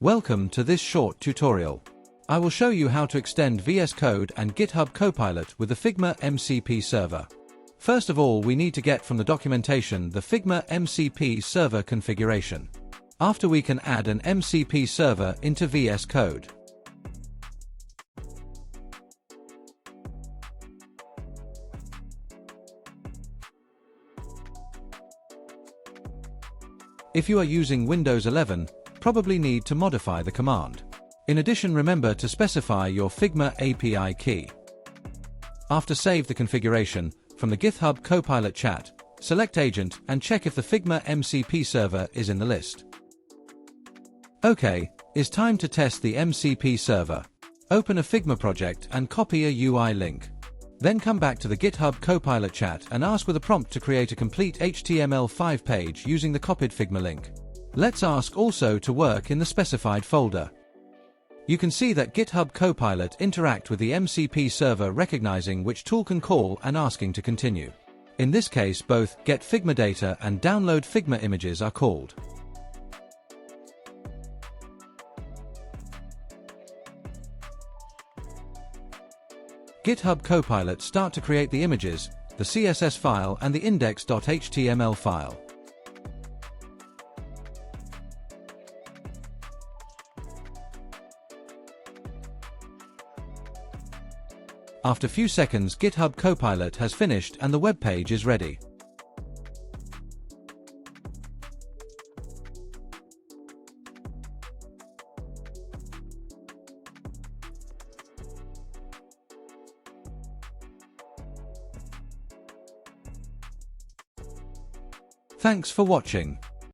Welcome to this short tutorial. I will show you how to extend VS Code and GitHub Copilot with the Figma MCP Server. First of all, we need to get from the documentation the Figma MCP Server configuration. After, we can add an MCP server into VS Code. If you are using Windows 11, probably need to modify the command. In addition, remember to specify your Figma API key. After, save the configuration. From the GitHub Copilot chat, select Agent and check if the Figma MCP server is in the list. OK, it's time to test the MCP server. Open a Figma project and copy a UI link. Then come back to the GitHub Copilot chat and ask with a prompt to create a complete HTML5 page using the copied Figma link. Let's ask also to work in the specified folder. You can see that GitHub Copilot interact with the MCP server, recognizing which tool can call and asking to continue. In this case, both Get Figma Data and Download Figma Images are called. GitHub Copilot start to create the images, the CSS file and the index.html file. After few seconds, GitHub Copilot has finished and the web page is ready. Thanks for watching.